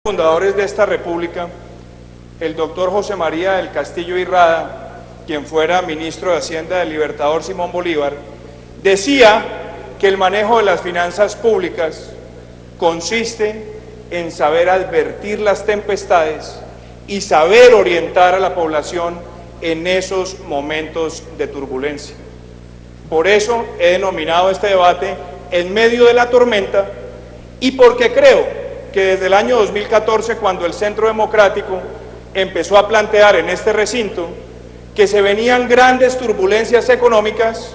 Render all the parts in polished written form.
Fundadores de esta república, el doctor José María del Castillo y Rada, quien fuera ministro de Hacienda del libertador Simón Bolívar, decía que el manejo de las finanzas públicas consiste en saber advertir las tempestades y saber orientar a la población en esos momentos de turbulencia. Por eso he denominado este debate En medio de la tormenta, y porque creo que desde el año 2014, cuando el Centro Democrático empezó a plantear en este recinto que se venían grandes turbulencias económicas,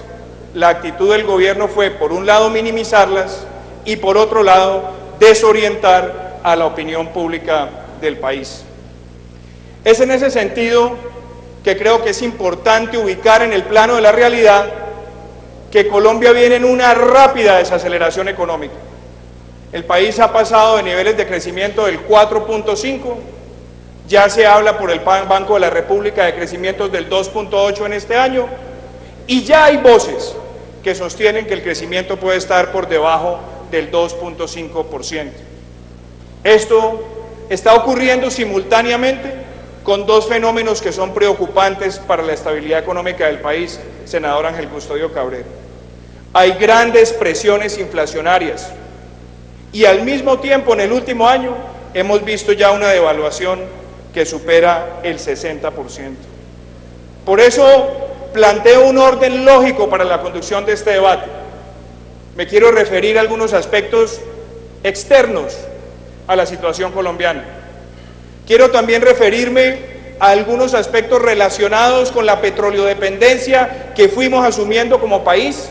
la actitud del gobierno fue, por un lado, minimizarlas y por otro lado, desorientar a la opinión pública del país. Es en ese sentido que creo que es importante ubicar en el plano de la realidad que Colombia viene en una rápida desaceleración económica. El país ha pasado de niveles de crecimiento del 4.5, ya se habla por el Banco de la República de crecimientos del 2.8 en este año, y ya hay voces que sostienen que el crecimiento puede estar por debajo del 2.5%. Esto está ocurriendo simultáneamente con dos fenómenos que son preocupantes para la estabilidad económica del país, senador Ángel Custodio Cabrera. Hay grandes presiones inflacionarias, y al mismo tiempo, en el último año, hemos visto ya una devaluación que supera el 60%. Por eso planteo un orden lógico para la conducción de este debate. Me quiero referir a algunos aspectos externos a la situación colombiana. Quiero también referirme a algunos aspectos relacionados con la petroleodependencia que fuimos asumiendo como país,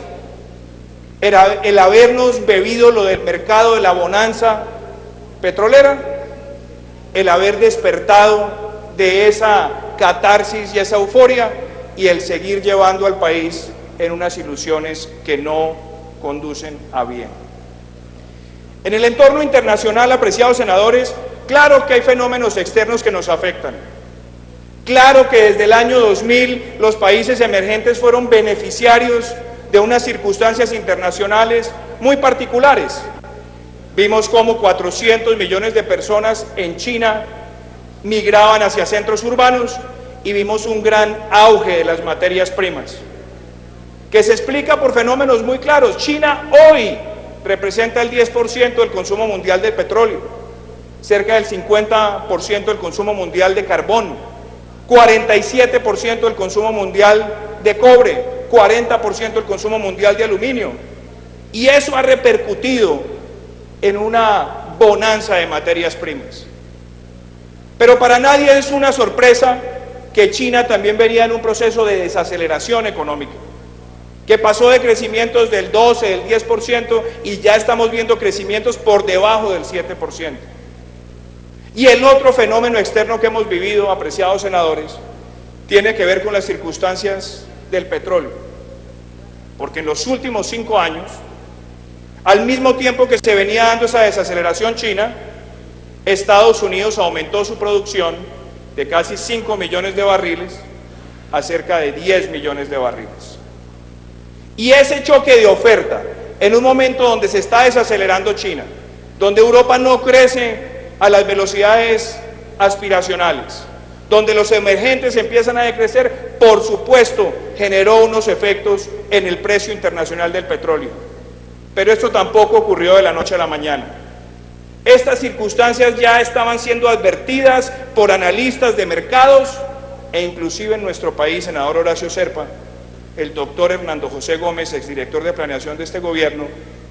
el habernos bebido lo del mercado de la bonanza petrolera, el haber despertado de esa catarsis y esa euforia y el seguir llevando al país en unas ilusiones que no conducen a bien. En el entorno internacional, apreciados senadores, claro que hay fenómenos externos que nos afectan. Claro que desde el año 2000 los países emergentes fueron beneficiarios de unas circunstancias internacionales muy particulares. Vimos cómo 400 millones de personas en China migraban hacia centros urbanos y vimos un gran auge de las materias primas, que se explica por fenómenos muy claros. China hoy representa el 10% del consumo mundial del petróleo, cerca del 50% del consumo mundial de carbón, 47% del consumo mundial de cobre, 40% del consumo mundial de aluminio, y eso ha repercutido en una bonanza de materias primas. Pero para nadie es una sorpresa que China también venía en un proceso de desaceleración económica, que pasó de crecimientos del 12, del 10%, y ya estamos viendo crecimientos por debajo del 7%. Y el otro fenómeno externo que hemos vivido, apreciados senadores, tiene que ver con las circunstancias del petróleo, porque en los últimos 5 años, al mismo tiempo que se venía dando esa desaceleración china, Estados Unidos aumentó su producción de casi 5 millones de barriles a cerca de 10 millones de barriles. Y ese choque de oferta, en un momento donde se está desacelerando China, donde Europa no crece a las velocidades aspiracionales, donde los emergentes empiezan a decrecer, por supuesto, generó unos efectos en el precio internacional del petróleo. Pero esto tampoco ocurrió de la noche a la mañana. Estas circunstancias ya estaban siendo advertidas por analistas de mercados e inclusive en nuestro país, senador Horacio Serpa, el doctor Hernando José Gómez, exdirector de planeación de este gobierno,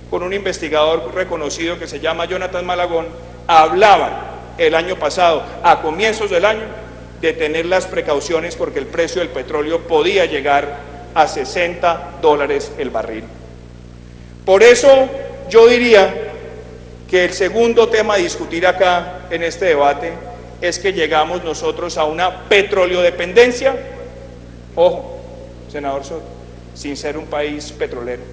con un investigador reconocido que se llama Jonathan Malagón, hablaban el año pasado, a comienzos del año, de tener las precauciones porque el precio del petróleo podía llegar a $60 el barril. Por eso yo diría que el segundo tema a discutir acá en este debate es que llegamos nosotros a una petroleodependencia, ojo, senador Soto, sin ser un país petrolero.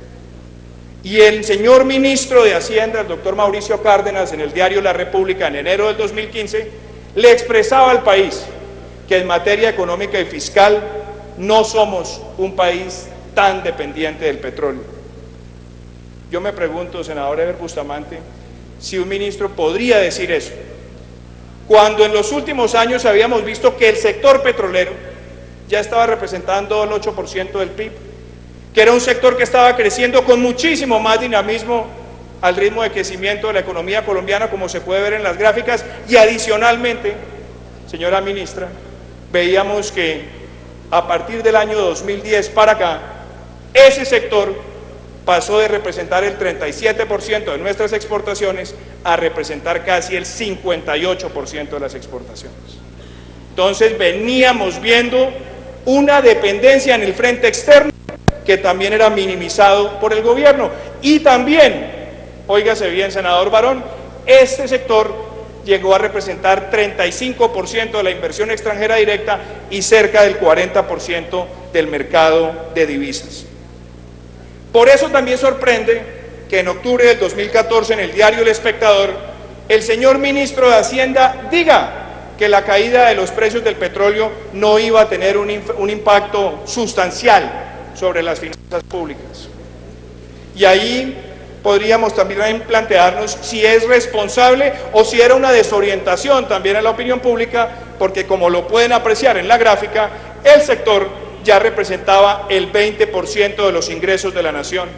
Y el señor ministro de Hacienda, el doctor Mauricio Cárdenas, en el diario La República en enero del 2015, le expresaba al país que en materia económica y fiscal no somos un país tan dependiente del petróleo. Yo me pregunto, senador Eber Bustamante, si un ministro podría decir eso, cuando en los últimos años habíamos visto que el sector petrolero ya estaba representando el 8% del PIB, que era un sector que estaba creciendo con muchísimo más dinamismo al ritmo de crecimiento de la economía colombiana, como se puede ver en las gráficas, y adicionalmente, señora ministra, veíamos que a partir del año 2010 para acá, ese sector pasó de representar el 37% de nuestras exportaciones a representar casi el 58% de las exportaciones. Entonces veníamos viendo una dependencia en el frente externo que también era minimizado por el gobierno. Y también, óigase bien, senador Barón, este sector llegó a representar 35% de la inversión extranjera directa y cerca del 40% del mercado de divisas. Por eso también sorprende que en octubre del 2014 en el diario El Espectador, el señor ministro de Hacienda diga que la caída de los precios del petróleo no iba a tener un impacto sustancial sobre las finanzas públicas. Y ahí podríamos también plantearnos si es responsable o si era una desorientación también a la opinión pública, porque como lo pueden apreciar en la gráfica, el sector ya representaba el 20% de los ingresos de la nación,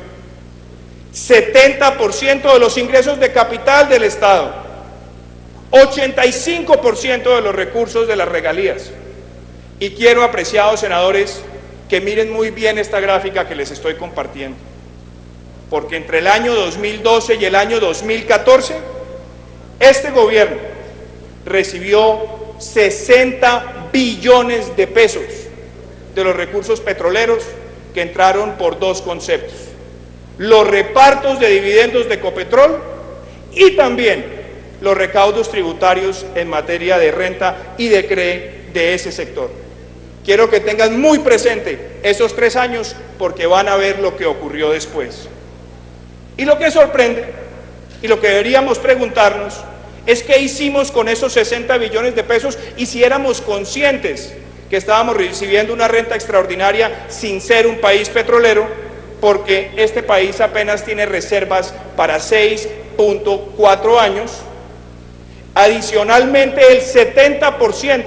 70% de los ingresos de capital del Estado, 85% de los recursos de las regalías. Y quiero, apreciados senadores, que miren muy bien esta gráfica que les estoy compartiendo, porque entre el año 2012 y el año 2014, este gobierno recibió 60 billones de pesos de los recursos petroleros que entraron por dos conceptos: los repartos de dividendos de Ecopetrol y también los recaudos tributarios en materia de renta y de CRE de ese sector. Quiero que tengan muy presente esos 3 años porque van a ver lo que ocurrió después. Y lo que sorprende y lo que deberíamos preguntarnos es qué hicimos con esos 60 billones de pesos y si éramos conscientes que estábamos recibiendo una renta extraordinaria sin ser un país petrolero, porque este país apenas tiene reservas para 6.4 años. Adicionalmente, el 70%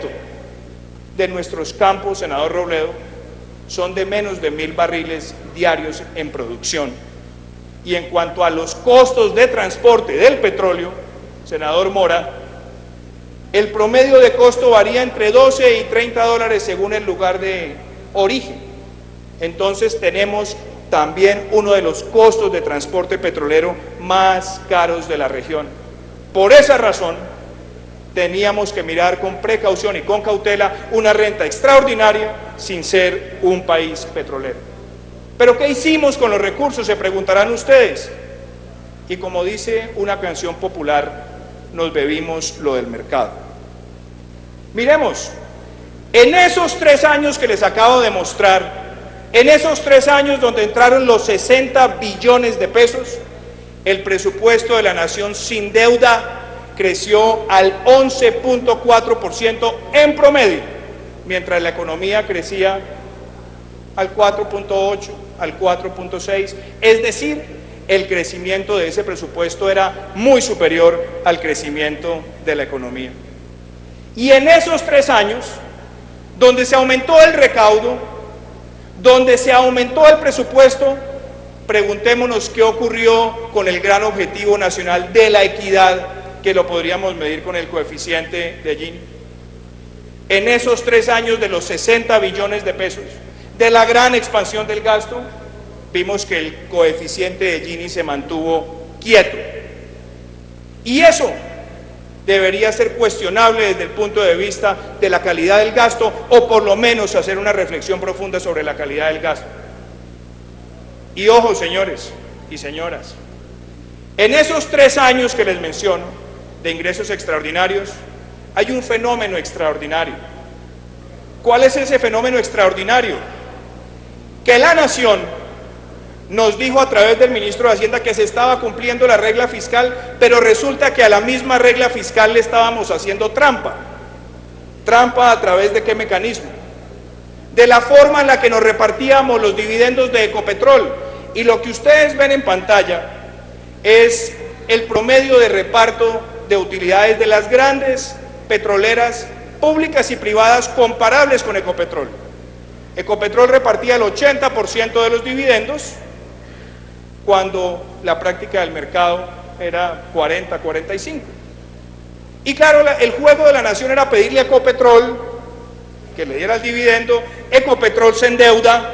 de nuestros campos, senador Robledo, son de menos de 1.000 barriles diarios en producción. Y en cuanto a los costos de transporte del petróleo, senador Mora, el promedio de costo varía entre 12 y 30 dólares según el lugar de origen. Entonces tenemos también uno de los costos de transporte petrolero más caros de la región. Por esa razón, teníamos que mirar con precaución y con cautela una renta extraordinaria sin ser un país petrolero. ¿Pero qué hicimos con los recursos?, se preguntarán ustedes. Y como dice una canción popular, nos bebimos lo del mercado. Miremos, en esos 3 años que les acabo de mostrar, en esos 3 años donde entraron los 60 billones de pesos, el presupuesto de la nación sin deuda creció al 11.4% en promedio, mientras la economía crecía al 4.8%, al 4.6%, es decir, el crecimiento de ese presupuesto era muy superior al crecimiento de la economía. Y en esos 3 años, donde se aumentó el recaudo, donde se aumentó el presupuesto, preguntémonos qué ocurrió con el gran objetivo nacional de la equidad, que lo podríamos medir con el coeficiente de Gini. En esos 3 años de los 60 billones de pesos, de la gran expansión del gasto, vimos que el coeficiente de Gini se mantuvo quieto. Y eso debería ser cuestionable desde el punto de vista de la calidad del gasto, o por lo menos hacer una reflexión profunda sobre la calidad del gasto. Y ojo, señores y señoras, en esos 3 años que les menciono de ingresos extraordinarios, hay un fenómeno extraordinario. ¿Cuál es ese fenómeno extraordinario? Que la nación nos dijo a través del ministro de Hacienda que se estaba cumpliendo la regla fiscal, pero resulta que a la misma regla fiscal le estábamos haciendo trampa. ¿Trampa a través de qué mecanismo? De la forma en la que nos repartíamos los dividendos de Ecopetrol. Y lo que ustedes ven en pantalla es el promedio de reparto de utilidades de las grandes petroleras públicas y privadas comparables con Ecopetrol. Ecopetrol repartía el 80% de los dividendos, cuando la práctica del mercado era 40-45. Y claro, el juego de la nación era pedirle a Ecopetrol que le diera el dividendo. Ecopetrol se endeuda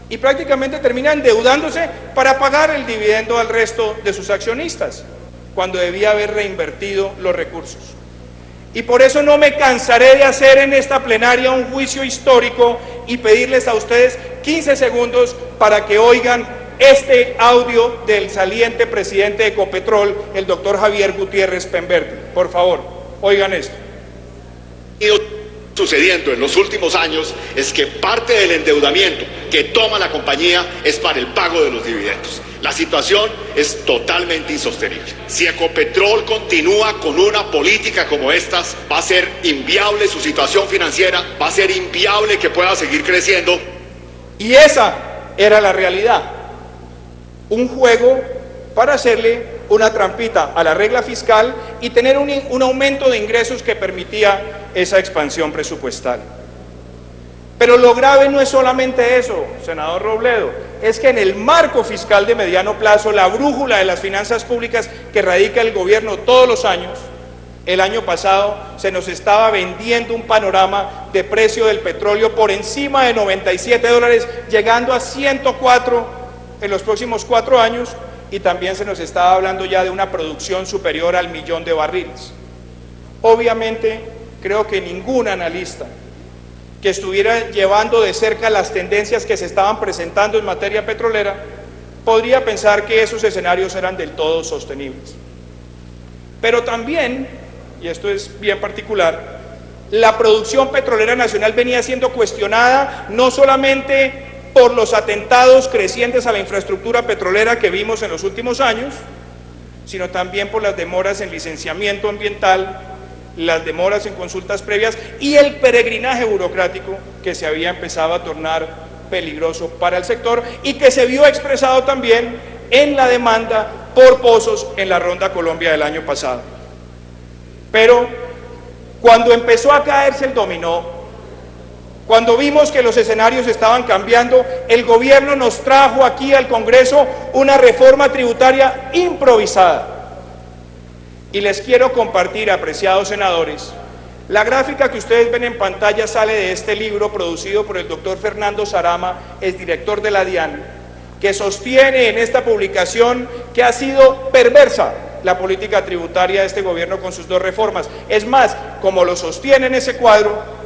y prácticamente termina endeudándose para pagar el dividendo al resto de sus accionistas, cuando debía haber reinvertido los recursos. Y por eso no me cansaré de hacer en esta plenaria un juicio histórico y pedirles a ustedes 15 segundos para que oigan este audio del saliente presidente de Ecopetrol, el doctor Javier Gutiérrez Pemberti. Por favor, oigan esto. Sucediendo en los últimos años es que parte del endeudamiento que toma la compañía es para el pago de los dividendos. La situación es totalmente insostenible. Si Ecopetrol continúa con una política como estas, va a ser inviable su situación financiera, va a ser inviable que pueda seguir creciendo. Y esa era la realidad. Un juego para hacerle una trampita a la regla fiscal y tener un aumento de ingresos que permitía esa expansión presupuestal. Pero lo grave no es solamente eso, senador Robledo, es que en el marco fiscal de mediano plazo, la brújula de las finanzas públicas que radica el gobierno todos los años, el año pasado se nos estaba vendiendo un panorama de precio del petróleo por encima de $97, llegando a 104 en los próximos 4 años, y también se nos estaba hablando ya de una producción superior al 1.000.000 de barriles. Obviamente, creo que ningún analista que estuviera llevando de cerca las tendencias que se estaban presentando en materia petrolera podría pensar que esos escenarios eran del todo sostenibles. Pero también, y esto es bien particular, la producción petrolera nacional venía siendo cuestionada no solamente por los atentados crecientes a la infraestructura petrolera que vimos en los últimos años, sino también por las demoras en licenciamiento ambiental, las demoras en consultas previas y el peregrinaje burocrático que se había empezado a tornar peligroso para el sector y que se vio expresado también en la demanda por pozos en la Ronda Colombia del año pasado. Pero cuando empezó a caerse el dominó, cuando vimos que los escenarios estaban cambiando, el gobierno nos trajo aquí al Congreso una reforma tributaria improvisada. Y les quiero compartir, apreciados senadores, la gráfica que ustedes ven en pantalla sale de este libro producido por el doctor Fernando Sarama, exdirector de la DIAN, que sostiene en esta publicación que ha sido perversa la política tributaria de este gobierno con sus 2 reformas. Es más, como lo sostiene en ese cuadro,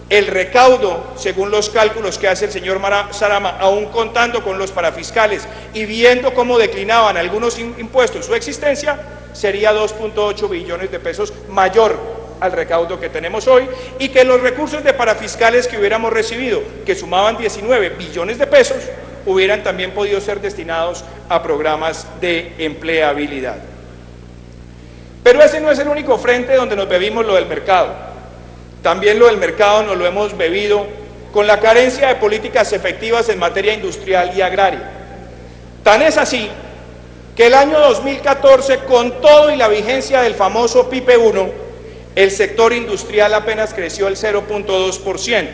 el recaudo, según los cálculos que hace el señor Sarama, aún contando con los parafiscales y viendo cómo declinaban algunos impuestos su existencia, sería 2.8 billones de pesos mayor al recaudo que tenemos hoy, y que los recursos de parafiscales que hubiéramos recibido, que sumaban 19 billones de pesos, hubieran también podido ser destinados a programas de empleabilidad. Pero ese no es el único frente donde nos bebimos lo del mercado. También lo del mercado nos lo hemos bebido con la carencia de políticas efectivas en materia industrial y agraria. Tan es así que el año 2014, con todo y la vigencia del famoso PIPE 1, el sector industrial apenas creció el 0.2%.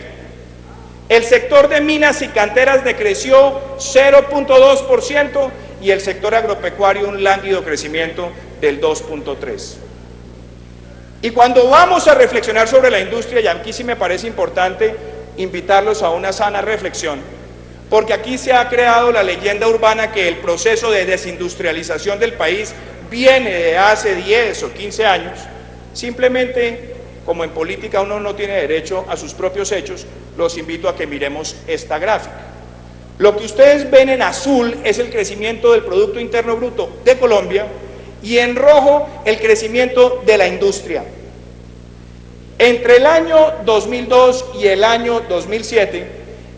El sector de minas y canteras decreció 0.2% y el sector agropecuario un lánguido crecimiento del 2.3%. Y cuando vamos a reflexionar sobre la industria, y aquí sí me parece importante invitarlos a una sana reflexión, porque aquí se ha creado la leyenda urbana que el proceso de desindustrialización del país viene de hace 10 o 15 años. Simplemente, como en política uno no tiene derecho a sus propios hechos, los invito a que miremos esta gráfica. Lo que ustedes ven en azul es el crecimiento del Producto Interno Bruto de Colombia, y en rojo el crecimiento de la industria. Entre el año 2002 y el año 2007,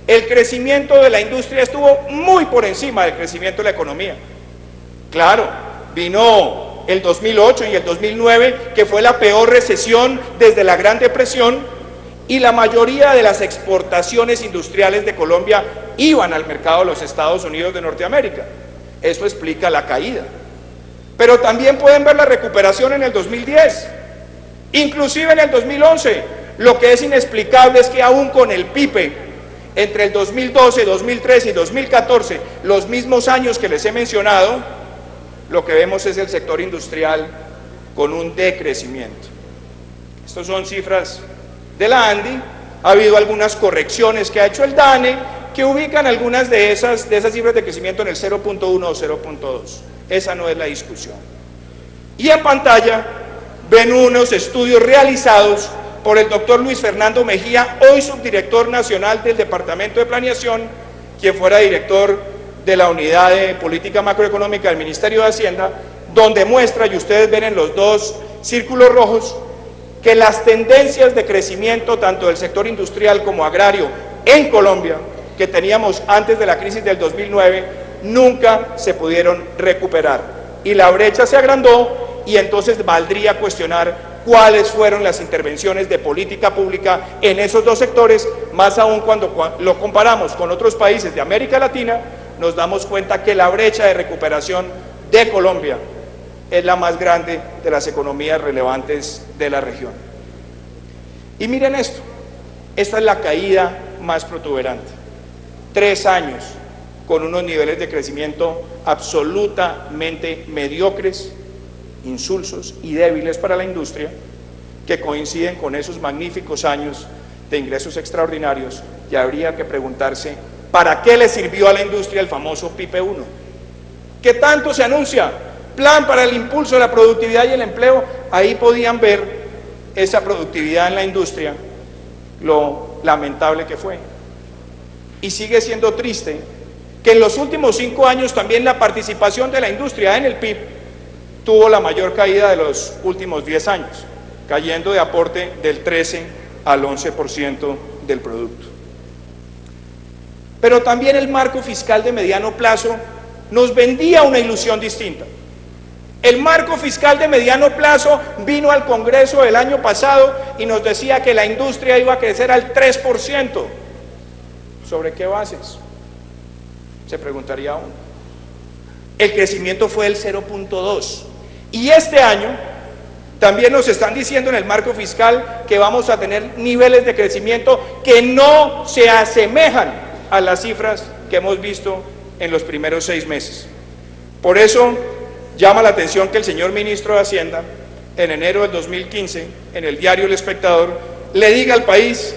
el crecimiento de la industria estuvo muy por encima del crecimiento de la economía. Claro, vino el 2008 y el 2009, que fue la peor recesión desde la Gran Depresión, y la mayoría de las exportaciones industriales de Colombia iban al mercado de los Estados Unidos de Norteamérica. Eso explica la caída. Pero también pueden ver la recuperación en el 2010. Inclusive en el 2011, lo que es inexplicable es que aún con el PIB, entre el 2012, 2013 y 2014, los mismos años que les he mencionado, lo que vemos es el sector industrial con un decrecimiento. Estas son cifras de la ANDI. Ha habido algunas correcciones que ha hecho el DANE que ubican algunas de esas cifras de crecimiento en el 0.1 o 0.2. Esa no es la discusión. Y en pantalla ven unos estudios realizados por el doctor Luis Fernando Mejía, hoy subdirector nacional del Departamento de Planeación, quien fuera director de la Unidad de Política Macroeconómica del Ministerio de Hacienda, donde muestra, y ustedes ven en los dos círculos rojos, que las tendencias de crecimiento tanto del sector industrial como agrario en Colombia, que teníamos antes de la crisis del 2009, nunca se pudieron recuperar. Y la brecha se agrandó, y entonces valdría cuestionar cuáles fueron las intervenciones de política pública en esos dos sectores, más aún cuando lo comparamos con otros países de América Latina, nos damos cuenta que la brecha de recuperación de Colombia es la más grande de las economías relevantes de la región. Y miren esto, esta es la caída más protuberante. 3 años con unos niveles de crecimiento absolutamente mediocres, insulsos y débiles para la industria, que coinciden con esos magníficos años de ingresos extraordinarios, y habría que preguntarse, ¿para qué le sirvió a la industria el famoso PIB 1? ¿Qué tanto se anuncia? Plan para el impulso de la productividad y el empleo. Ahí podían ver esa productividad en la industria, lo lamentable que fue. Y sigue siendo triste que en los últimos 5 años también la participación de la industria en el PIB tuvo la mayor caída de los últimos 10 años, cayendo de aporte del 13 al 11% del producto. Pero también el marco fiscal de mediano plazo nos vendía una ilusión distinta. El marco fiscal de mediano plazo vino al Congreso el año pasado y nos decía que la industria iba a crecer al 3%. ¿Sobre qué bases? Se preguntaría uno. El crecimiento fue del 0.2%. Y este año también nos están diciendo en el marco fiscal que vamos a tener niveles de crecimiento que no se asemejan a las cifras que hemos visto en los primeros 6 meses. Por eso llama la atención que el señor ministro de Hacienda, en enero del 2015, en el diario El Espectador, le diga al país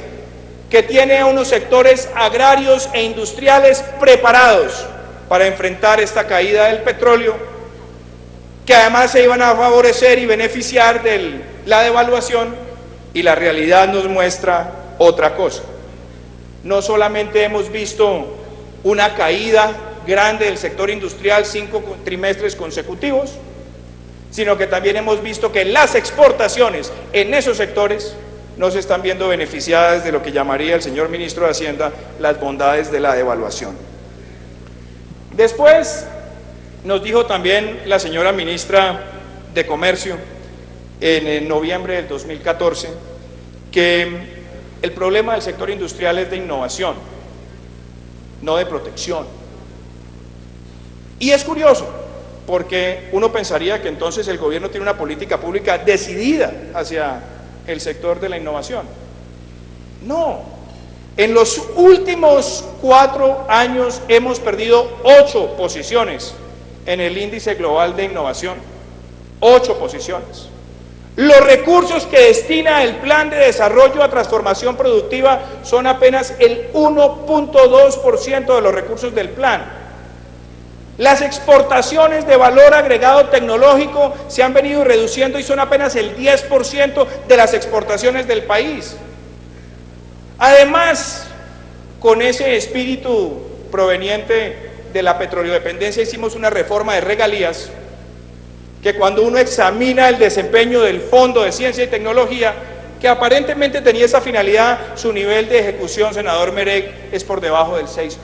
que tiene a unos sectores agrarios e industriales preparados para enfrentar esta caída del petróleo, que además se iban a favorecer y beneficiar de la devaluación, y la realidad nos muestra otra cosa. No solamente hemos visto una caída grande del sector industrial 5 trimestres consecutivos, sino que también hemos visto que las exportaciones en esos sectores no se están viendo beneficiadas de lo que llamaría el señor ministro de Hacienda las bondades de la devaluación. Después nos dijo también la señora ministra de Comercio en noviembre del 2014 que el problema del sector industrial es de innovación, no de protección. Y es curioso, porque uno pensaría que entonces el gobierno tiene una política pública decidida hacia el sector de la innovación. No, en los últimos 4 años hemos perdido 8 posiciones en el índice global de innovación, 8 posiciones. Los recursos que destina el Plan de Desarrollo a Transformación Productiva son apenas el 1.2% de los recursos del plan. Las exportaciones de valor agregado tecnológico se han venido reduciendo y son apenas el 10% de las exportaciones del país. Además, con ese espíritu proveniente de la petroleodependencia, hicimos una reforma de regalías que, cuando uno examina el desempeño del Fondo de Ciencia y Tecnología, que aparentemente tenía esa finalidad, su nivel de ejecución, senador Merec, es por debajo del 6%.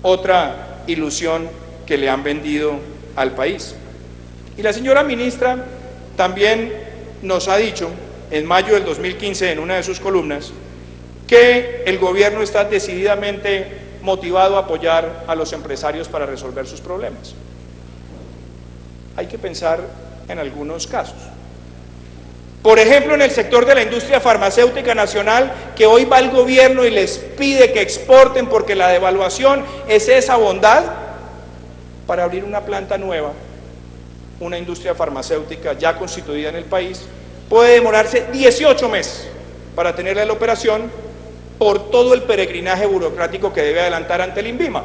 Otra ilusión que le han vendido al país. Y la señora ministra también nos ha dicho en mayo del 2015 en una de sus columnas que el gobierno está decididamente motivado a apoyar a los empresarios para resolver sus problemas. Hay que pensar en algunos casos. Por ejemplo, en el sector de la industria farmacéutica nacional, que hoy va el gobierno y les pide que exporten porque la devaluación es esa bondad, para abrir una planta nueva, una industria farmacéutica ya constituida en el país, puede demorarse 18 meses para tenerla en la operación por todo el peregrinaje burocrático que debe adelantar ante el INVIMA,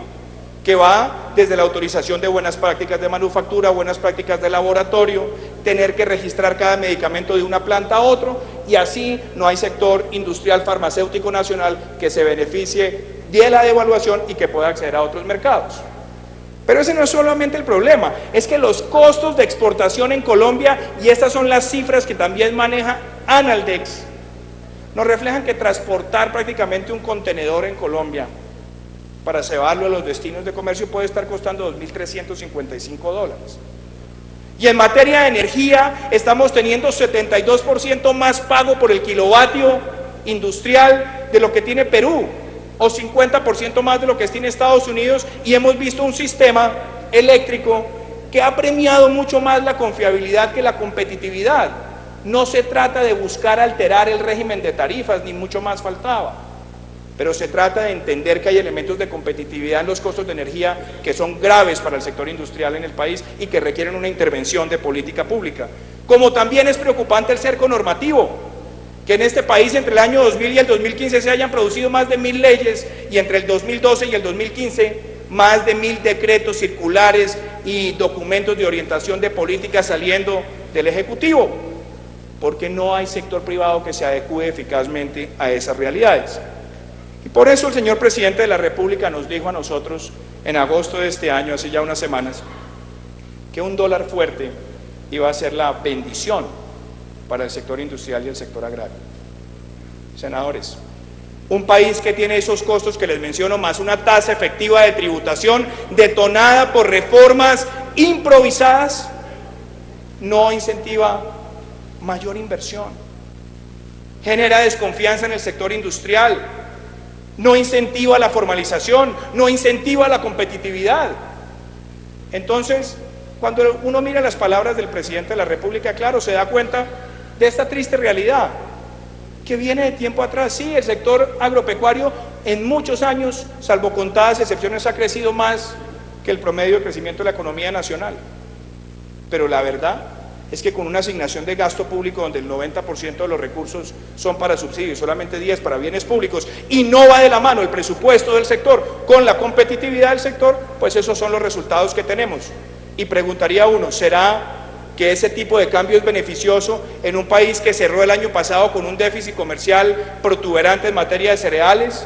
que va desde la autorización de buenas prácticas de manufactura, buenas prácticas de laboratorio, tener que registrar cada medicamento de una planta a otro, y así no hay sector industrial farmacéutico nacional que se beneficie de la devaluación y que pueda acceder a otros mercados. Pero ese no es solamente el problema, es que los costos de exportación en Colombia, y estas son las cifras que también maneja Analdex, nos reflejan que transportar prácticamente un contenedor en Colombia para llevarlo a los destinos de comercio puede estar costando $2.355. Y en materia de energía estamos teniendo 72% más pago por el kilovatio industrial de lo que tiene Perú, o 50% más de lo que tiene Estados Unidos, y hemos visto un sistema eléctrico que ha premiado mucho más la confiabilidad que la competitividad. No se trata de buscar alterar el régimen de tarifas, ni mucho más faltaba, pero se trata de entender que hay elementos de competitividad en los costos de energía que son graves para el sector industrial en el país y que requieren una intervención de política pública. Como también es preocupante el cerco normativo, que en este país entre el año 2000 y el 2015 se hayan producido más de 1000 leyes, y entre el 2012 y el 2015 más de 1000 decretos, circulares y documentos de orientación de política saliendo del Ejecutivo, porque no hay sector privado que se adecue eficazmente a esas realidades. Y por eso el señor presidente de la República nos dijo a nosotros en agosto de este año, hace ya unas semanas, que un dólar fuerte iba a ser la bendición para el sector industrial y el sector agrario. Senadores, un país que tiene esos costos que les menciono, más una tasa efectiva de tributación detonada por reformas improvisadas, no incentiva mayor inversión, genera desconfianza en el sector industrial, no incentiva la formalización, no incentiva la competitividad. Entonces, cuando uno mira las palabras del presidente de la República, claro, se da cuenta de esta triste realidad que viene de tiempo atrás. Sí, el sector agropecuario en muchos años, salvo contadas excepciones, ha crecido más que el promedio de crecimiento de la economía nacional, pero la verdad es que con una asignación de gasto público donde el 90% de los recursos son para subsidios, solamente 10 para bienes públicos, y no va de la mano el presupuesto del sector con la competitividad del sector, pues esos son los resultados que tenemos. Y preguntaría uno, ¿será que ese tipo de cambio es beneficioso en un país que cerró el año pasado con un déficit comercial protuberante en materia de cereales,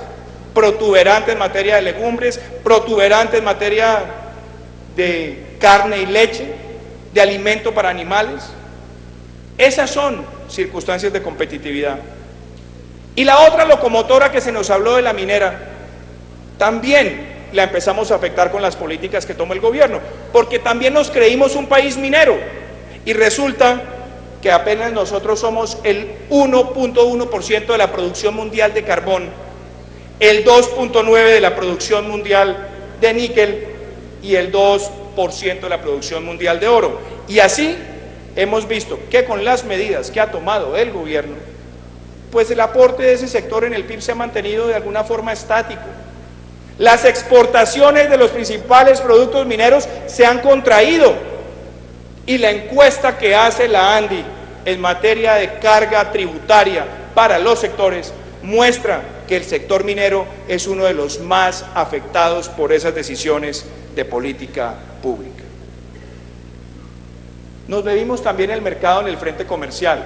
protuberante en materia de legumbres, protuberante en materia de carne y leche, de alimento para animales? Esas son circunstancias de competitividad. Y la otra locomotora que se nos habló de la minera, también la empezamos a afectar con las políticas que toma el gobierno, porque también nos creímos un país minero, y resulta que apenas nosotros somos el 1.1% de la producción mundial de carbón, el 2.9% de la producción mundial de níquel y el 2% de la producción mundial de oro. Y así hemos visto que con las medidas que ha tomado el gobierno, pues el aporte de ese sector en el PIB se ha mantenido de alguna forma estático. Las exportaciones de los principales productos mineros se han contraído, y la encuesta que hace la ANDI en materia de carga tributaria para los sectores muestra que el sector minero es uno de los más afectados por esas decisiones de política pública. Nos bebimos también el mercado en el frente comercial,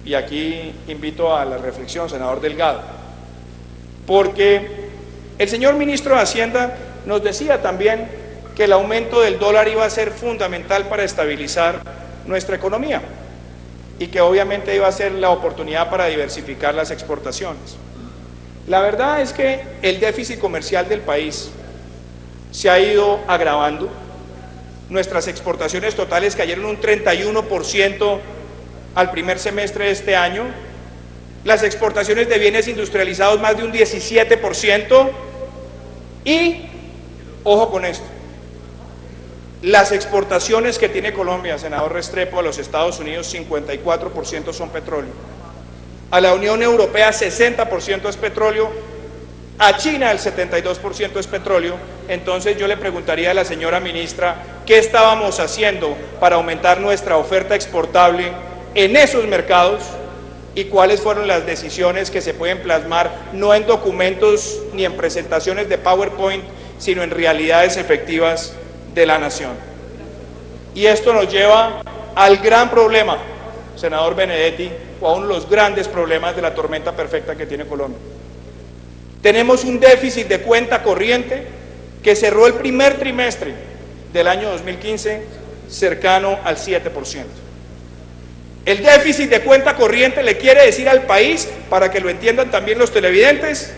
y aquí invito a la reflexión, senador Delgado, porque el señor ministro de Hacienda nos decía también que el aumento del dólar iba a ser fundamental para estabilizar nuestra economía y que obviamente iba a ser la oportunidad para diversificar las exportaciones. La verdad es que el déficit comercial del país se ha ido agravando. Nuestras exportaciones totales cayeron un 31% al primer semestre de este año, las exportaciones de bienes industrializados más de un 17%, y, ojo con esto, Las exportaciones que tiene Colombia, senador Restrepo, a los Estados Unidos, 54% son petróleo. A la Unión Europea, 60% es petróleo. A China, el 72% es petróleo. Entonces yo le preguntaría a la señora ministra, ¿qué estábamos haciendo para aumentar nuestra oferta exportable en esos mercados? ¿Y cuáles fueron las decisiones que se pueden plasmar no en documentos ni en presentaciones de PowerPoint, sino en realidades efectivas de la nación? Y esto nos lleva al gran problema, senador Benedetti, o a uno de los grandes problemas de la tormenta perfecta que tiene Colombia. Tenemos un déficit de cuenta corriente que cerró el primer trimestre del año 2015 cercano al 7%. El déficit de cuenta corriente le quiere decir al país, para que lo entiendan también los televidentes,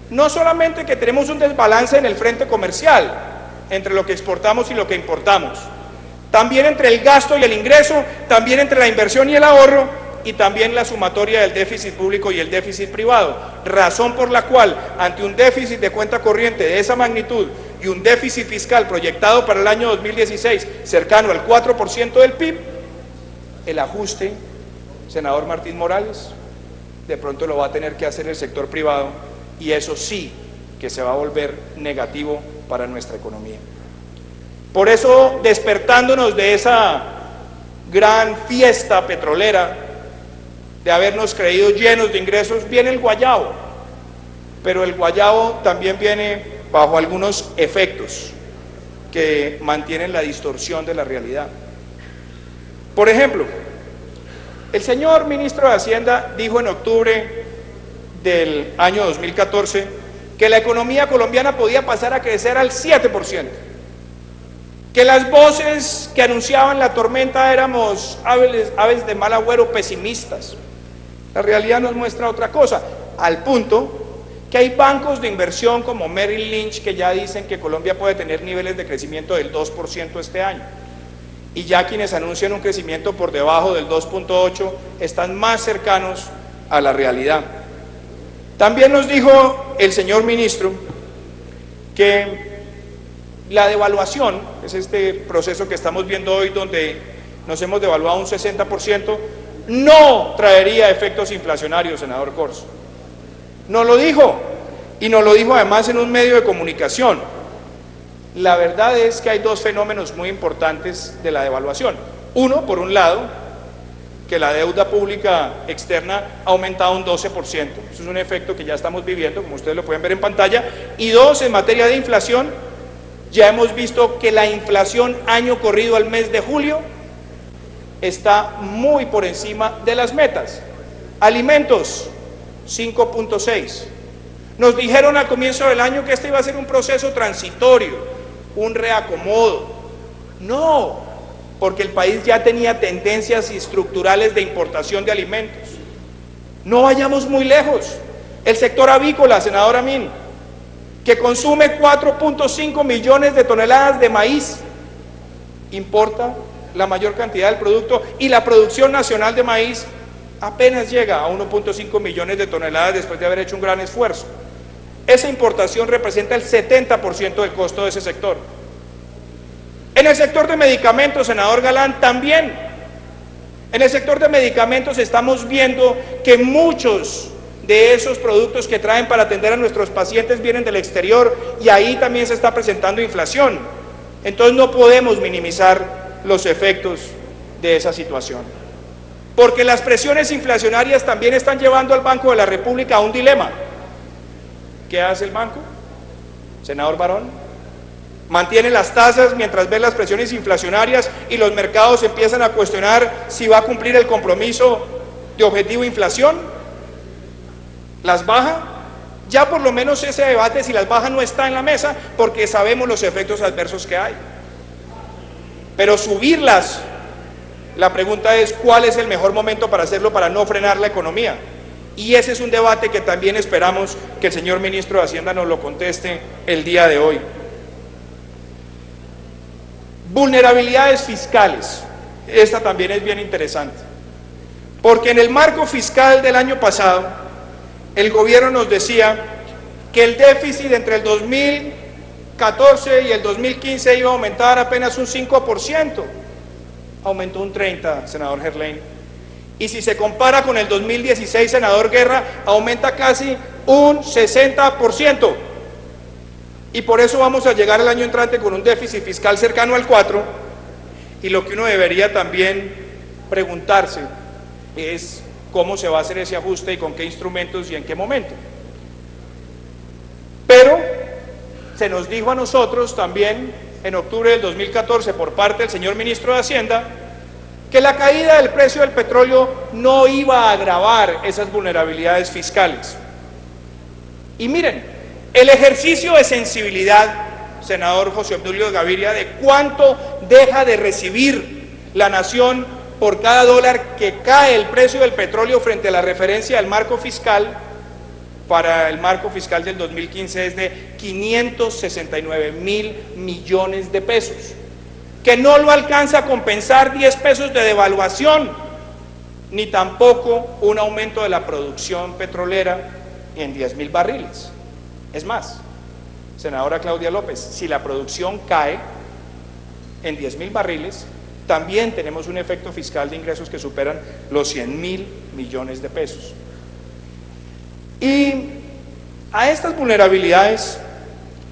no solamente que tenemos un desbalance en el frente comercial, entre lo que exportamos y lo que importamos, también entre el gasto y el ingreso, también entre la inversión y el ahorro, y también la sumatoria del déficit público y el déficit privado, razón por la cual, ante un déficit de cuenta corriente de esa magnitud y un déficit fiscal proyectado para el año 2016 cercano al 4% del PIB, el ajuste, senador Martín Morales, de pronto lo va a tener que hacer el sector privado, y eso sí que se va a volver negativo para nuestra economía. Por eso, despertándonos de esa gran fiesta petrolera, de habernos creído llenos de ingresos, viene el guayabo, pero el guayabo también viene bajo algunos efectos que mantienen la distorsión de la realidad. Por ejemplo, el señor ministro de Hacienda dijo en octubre del año 2014 que la economía colombiana podía pasar a crecer al 7%, que las voces que anunciaban la tormenta éramos aves de mal agüero pesimistas. La realidad nos muestra otra cosa, al punto que hay bancos de inversión como Merrill Lynch que ya dicen que Colombia puede tener niveles de crecimiento del 2% este año. Y ya quienes anuncian un crecimiento por debajo del 2.8 están más cercanos a la realidad. También nos dijo el señor ministro que la devaluación, es este proceso que estamos viendo hoy donde nos hemos devaluado un 60%, no traería efectos inflacionarios, senador Corzo. Nos lo dijo, y nos lo dijo además en un medio de comunicación. La verdad es que hay dos fenómenos muy importantes de la devaluación. Uno, por un lado, que la deuda pública externa ha aumentado un 12%. Eso es un efecto que ya estamos viviendo, como ustedes lo pueden ver en pantalla. Y dos, en materia de inflación, ya hemos visto que la inflación año corrido al mes de julio está muy por encima de las metas. Alimentos, 5.6. Nos dijeron al comienzo del año que este iba a ser un proceso transitorio, un reacomodo. No, porque el país ya tenía tendencias estructurales de importación de alimentos. No vayamos muy lejos. El sector avícola, senador Amin, que consume 4.5 millones de toneladas de maíz, importa la mayor cantidad del producto, y la producción nacional de maíz apenas llega a 1.5 millones de toneladas después de haber hecho un gran esfuerzo. Esa importación representa el 70% del costo de ese sector. En el sector de medicamentos, senador Galán, también. En el sector de medicamentos estamos viendo que muchos de esos productos que traen para atender a nuestros pacientes vienen del exterior, y ahí también se está presentando inflación. Entonces no podemos minimizar los efectos de esa situación, porque las presiones inflacionarias también están llevando al Banco de la República a un dilema. ¿Qué hace el banco? Senador Barón, mantiene las tasas mientras ve las presiones inflacionarias y los mercados empiezan a cuestionar si va a cumplir el compromiso de objetivo de inflación. ¿Las baja? Ya por lo menos ese debate, si las baja, no está en la mesa, porque sabemos los efectos adversos que hay. Pero subirlas, la pregunta es ¿cuál es el mejor momento para hacerlo para no frenar la economía? Y ese es un debate que también esperamos que el señor ministro de Hacienda nos lo conteste el día de hoy. Vulnerabilidades fiscales, esta también es bien interesante, porque en el marco fiscal del año pasado, el gobierno nos decía que el déficit entre el 2000 2014 y el 2015 iba a aumentar apenas un 5%, aumentó un 30%, senador Gerlain. Y si se compara con el 2016, senador Guerra, aumenta casi un 60%. Y por eso vamos a llegar el año entrante con un déficit fiscal cercano al 4%, y lo que uno debería también preguntarse es cómo se va a hacer ese ajuste y con qué instrumentos y en qué momento. Pero se nos dijo a nosotros también en octubre del 2014 por parte del señor ministro de Hacienda que la caída del precio del petróleo no iba a agravar esas vulnerabilidades fiscales. Y miren, el ejercicio de sensibilidad, senador José Obdulio Gaviria, de cuánto deja de recibir la nación por cada dólar que cae el precio del petróleo frente a la referencia del marco fiscal, para el marco fiscal del 2015 es de 569.000 millones de pesos, que no lo alcanza a compensar 10 pesos de devaluación, ni tampoco un aumento de la producción petrolera en 10.000 barriles. Es más, senadora Claudia López, si la producción cae en 10.000 barriles, también tenemos un efecto fiscal de ingresos que superan los 100.000 millones de pesos. Y a estas vulnerabilidades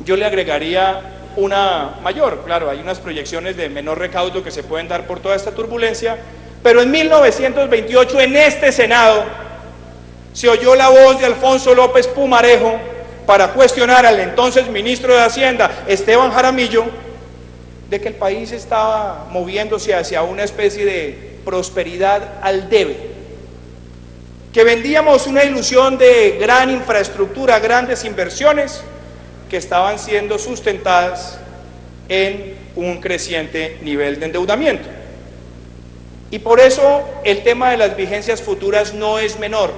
yo le agregaría una mayor. Claro, hay unas proyecciones de menor recaudo que se pueden dar por toda esta turbulencia, pero en 1928 en este Senado se oyó la voz de Alfonso López Pumarejo para cuestionar al entonces ministro de Hacienda, Esteban Jaramillo, de que el país estaba moviéndose hacia una especie de prosperidad al debe, que vendíamos una ilusión de gran infraestructura, grandes inversiones que estaban siendo sustentadas en un creciente nivel de endeudamiento. Y por eso el tema de las vigencias futuras no es menor,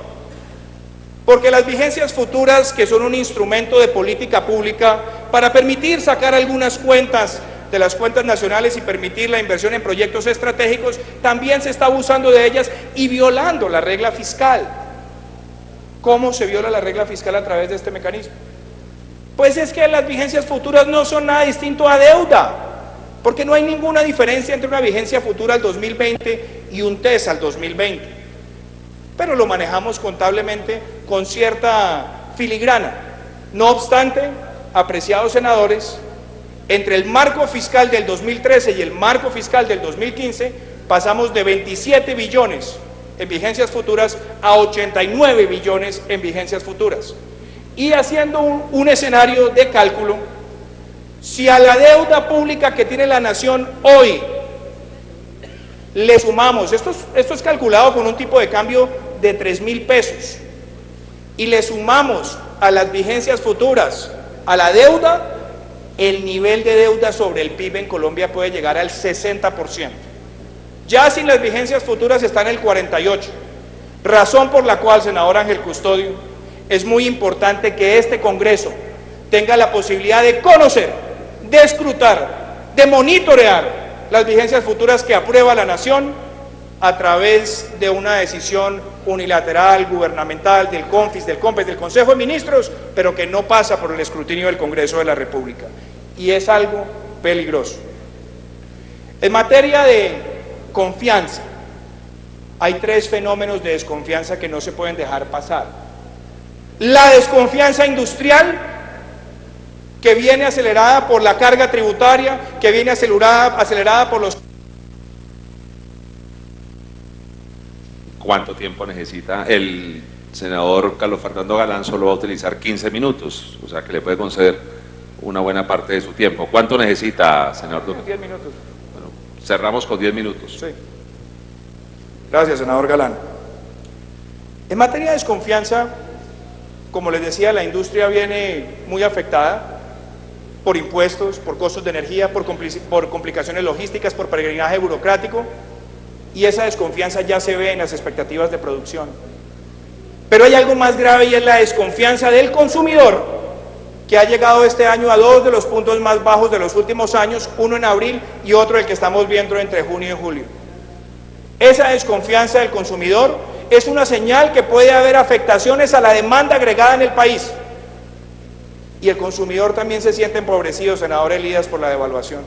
porque las vigencias futuras, que son un instrumento de política pública para permitir sacar algunas cuentas de las cuentas nacionales y permitir la inversión en proyectos estratégicos, también se está abusando de ellas y violando la regla fiscal. ¿Cómo se viola la regla fiscal a través de este mecanismo? Pues es que las vigencias futuras no son nada distinto a deuda, porque no hay ninguna diferencia entre una vigencia futura al 2020 y un TES al 2020, pero lo manejamos contablemente con cierta filigrana. No obstante, apreciados senadores, entre el marco fiscal del 2013 y el marco fiscal del 2015 pasamos de 27 billones en vigencias futuras a 89 billones en vigencias futuras. Y haciendo un escenario de cálculo, si a la deuda pública que tiene la nación hoy le sumamos, esto es calculado con un tipo de cambio de 3.000 pesos, y le sumamos a las vigencias futuras a la deuda, el nivel de deuda sobre el PIB en Colombia puede llegar al 60%. Ya sin las vigencias futuras está en el 48%, razón por la cual, senador Ángel Custodio, es muy importante que este Congreso tenga la posibilidad de conocer, de escrutar, de monitorear las vigencias futuras que aprueba la nación a través de una decisión unilateral, gubernamental, del CONFIS, del COMPES, del Consejo de Ministros, pero que no pasa por el escrutinio del Congreso de la República. Y es algo peligroso. En materia de confianza, hay 3 fenómenos de desconfianza que no se pueden dejar pasar. La desconfianza industrial, que viene acelerada por la carga tributaria, que viene acelerada por los... ¿Cuánto tiempo necesita? El senador Carlos Fernando Galán solo va a utilizar 15 minutos, o sea que le puede conceder una buena parte de su tiempo. ¿Cuánto necesita, senador Duque? 10 minutos. Bueno, cerramos con 10 minutos. Sí. Gracias, senador Galán. En materia de desconfianza, como les decía, la industria viene muy afectada por impuestos, por costos de energía, por complicaciones logísticas, por peregrinaje burocrático, y esa desconfianza ya se ve en las expectativas de producción. Pero hay algo más grave y es la desconfianza del consumidor, que ha llegado este año a 2 de los puntos más bajos de los últimos años, uno en abril y otro el que estamos viendo entre junio y julio. Esa desconfianza del consumidor es una señal que puede haber afectaciones a la demanda agregada en el país. y el consumidor también se siente empobrecido, senador Elías, por la devaluación.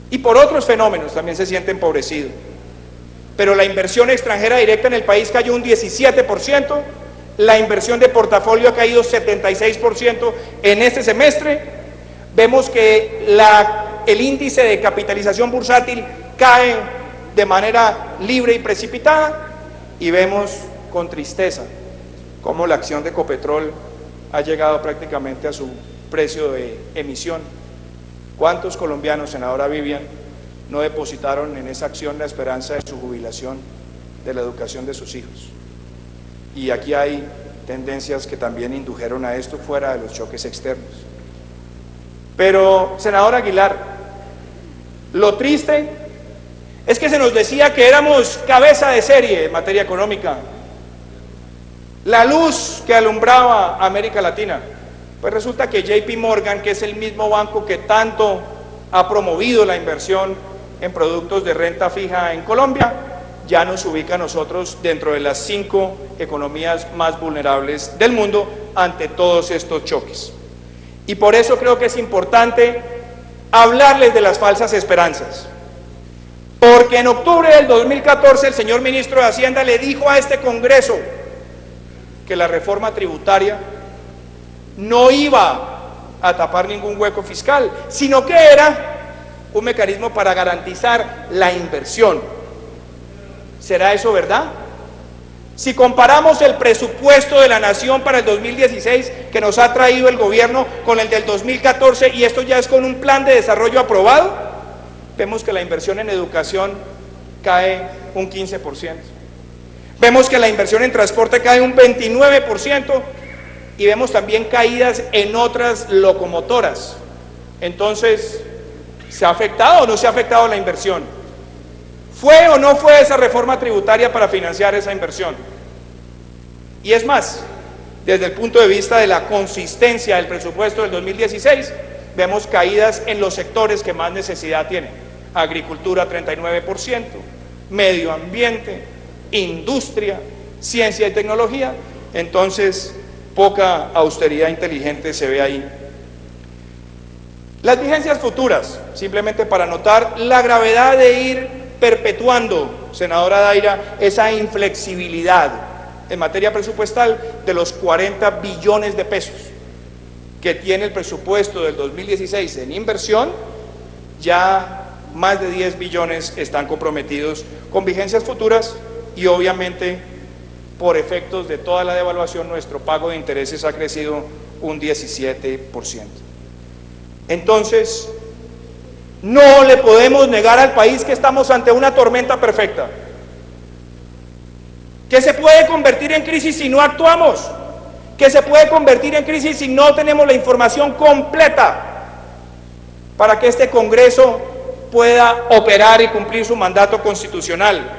Y por otros fenómenos también se siente empobrecido. Pero la inversión extranjera directa en el país cayó un 17%, la inversión de portafolio ha caído 76% en este semestre. Vemos que el índice de capitalización bursátil cae de manera libre y precipitada, y vemos con tristeza cómo la acción de Ecopetrol ha llegado prácticamente a su precio de emisión. ¿Cuántos colombianos, senadora Vivian, no depositaron en esa acción la esperanza de su jubilación, de la educación de sus hijos? Y aquí hay tendencias que también indujeron a esto fuera de los choques externos. Pero, senador Aguilar, lo triste es que se nos decía que éramos cabeza de serie en materia económica, la luz que alumbraba a América Latina. Pues resulta que JP Morgan, que es el mismo banco que tanto ha promovido la inversión en productos de renta fija en Colombia, ya nos ubica a nosotros dentro de las 5 economías más vulnerables del mundo ante todos estos choques. Y por eso creo que es importante hablarles de las falsas esperanzas. Porque en octubre del 2014 el señor ministro de Hacienda le dijo a este Congreso que la reforma tributaria no iba a tapar ningún hueco fiscal, sino que era un mecanismo para garantizar la inversión. ¿Será eso verdad? Si comparamos el presupuesto de la Nación para el 2016 que nos ha traído el gobierno con el del 2014, y esto ya es con un plan de desarrollo aprobado, vemos que la inversión en educación cae un 15%. Vemos que la inversión en transporte cae un 29%, y vemos también caídas en otras locomotoras. Entonces, ¿se ha afectado o no se ha afectado la inversión? ¿Fue o no fue esa reforma tributaria para financiar esa inversión? Y es más, desde el punto de vista de la consistencia del presupuesto del 2016, vemos caídas en los sectores que más necesidad tienen. Agricultura 39%, medio ambiente, industria, ciencia y tecnología. Entonces, poca austeridad inteligente se ve ahí. Las vigencias futuras, simplemente para notar la gravedad de ir perpetuando, senadora Daira, esa inflexibilidad en materia presupuestal de los 40 billones de pesos que tiene el presupuesto del 2016 en inversión. Ya más de 10 billones están comprometidos con vigencias futuras, y obviamente por efectos de toda la devaluación nuestro pago de intereses ha crecido un 17%. Entonces, no le podemos negar al país que estamos ante una tormenta perfecta, que se puede convertir en crisis si no actuamos, que se puede convertir en crisis si no tenemos la información completa para que este Congreso pueda operar y cumplir su mandato constitucional.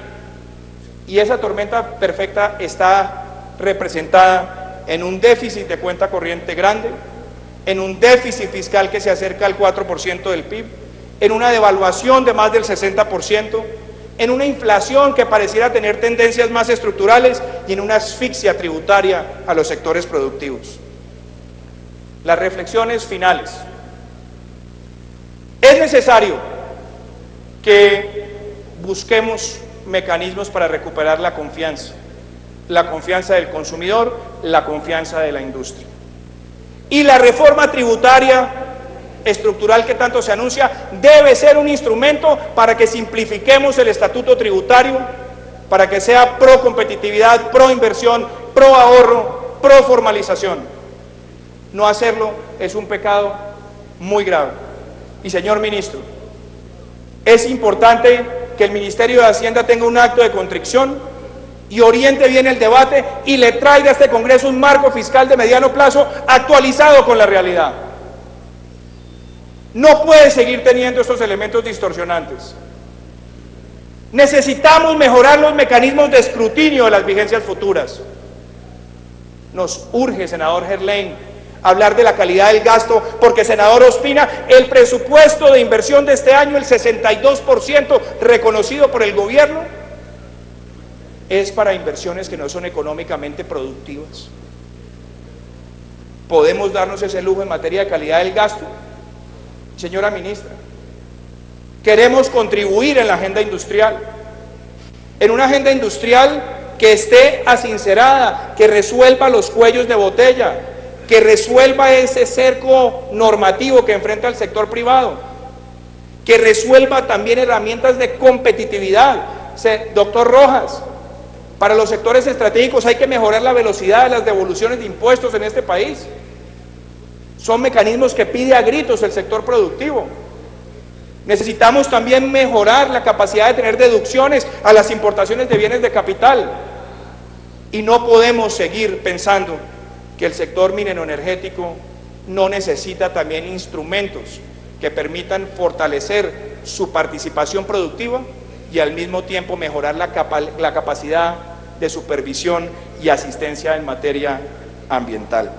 Y esa tormenta perfecta está representada en un déficit de cuenta corriente grande, en un déficit fiscal que se acerca al 4% del PIB, en una devaluación de más del 60%, en una inflación que pareciera tener tendencias más estructurales, y en una asfixia tributaria a los sectores productivos. Las reflexiones finales. Es necesario que busquemos mecanismos para recuperar la confianza del consumidor, la confianza de la industria. Y la reforma tributaria estructural que tanto se anuncia debe ser un instrumento para que simplifiquemos el estatuto tributario, para que sea pro competitividad, pro inversión, pro ahorro, pro formalización. No hacerlo es un pecado muy grave. Y señor ministro, es importante que el Ministerio de Hacienda tenga un acto de contrición y oriente bien el debate y le traiga a este Congreso un marco fiscal de mediano plazo actualizado con la realidad. No puede seguir teniendo estos elementos distorsionantes. Necesitamos mejorar los mecanismos de escrutinio de las vigencias futuras. Nos urge, senador Gerlain, hablar de la calidad del gasto, porque, senador Ospina, el presupuesto de inversión de este año, el 62% reconocido por el gobierno, es para inversiones que no son económicamente productivas. ¿Podemos darnos ese lujo en materia de calidad del gasto? Señora ministra, queremos contribuir en la agenda industrial, en una agenda industrial que esté asincerada, que resuelva los cuellos de botella, que resuelva ese cerco normativo que enfrenta el sector privado, que resuelva también herramientas de competitividad. Doctor Rojas, para los sectores estratégicos hay que mejorar la velocidad de las devoluciones de impuestos en este país. Son mecanismos que pide a gritos el sector productivo. Necesitamos también mejorar la capacidad de tener deducciones a las importaciones de bienes de capital. Y no podemos seguir pensando que el sector minero-energético no necesita también instrumentos que permitan fortalecer su participación productiva y al mismo tiempo mejorar la capacidad de supervisión y asistencia en materia ambiental.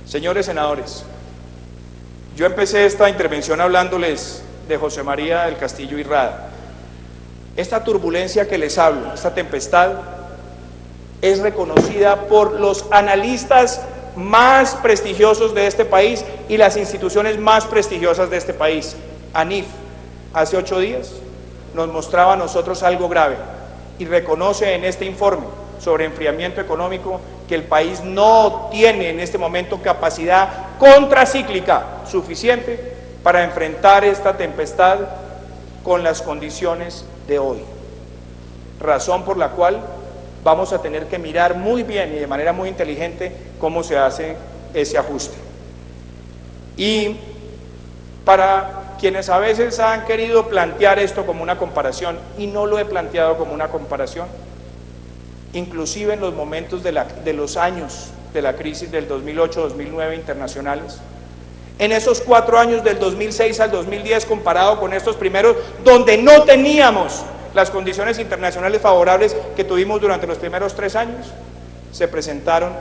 Señores senadores, yo empecé esta intervención hablándoles de José María del Castillo Irrada. Esta turbulencia que les hablo, esta tempestad, es reconocida por los analistas más prestigiosos de este país y las instituciones más prestigiosas de este país. ANIF, hace 8 días, nos mostraba a nosotros algo grave y reconoce en este informe sobre enfriamiento económico que el país no tiene en este momento capacidad contracíclica suficiente para enfrentar esta tempestad con las condiciones de hoy. Razón por la cual vamos a tener que mirar muy bien y de manera muy inteligente cómo se hace ese ajuste. Y para quienes a veces han querido plantear esto como una comparación, y no lo he planteado como una comparación, inclusive en los momentos de los años de la crisis del 2008-2009 internacionales, en esos 4 años del 2006 al 2010 comparado con estos primeros, donde no teníamos las condiciones internacionales favorables que tuvimos durante los primeros 3 años, se presentaron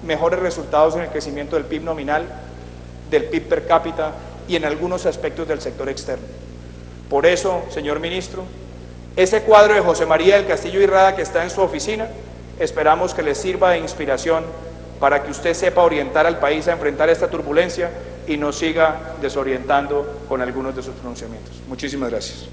mejores resultados en el crecimiento del PIB nominal, del PIB per cápita y en algunos aspectos del sector externo. Por eso, señor ministro, ese cuadro de José María del Castillo Irrada que está en su oficina, esperamos que le sirva de inspiración para que usted sepa orientar al país a enfrentar esta turbulencia y no siga desorientando con algunos de sus pronunciamientos. Muchísimas gracias.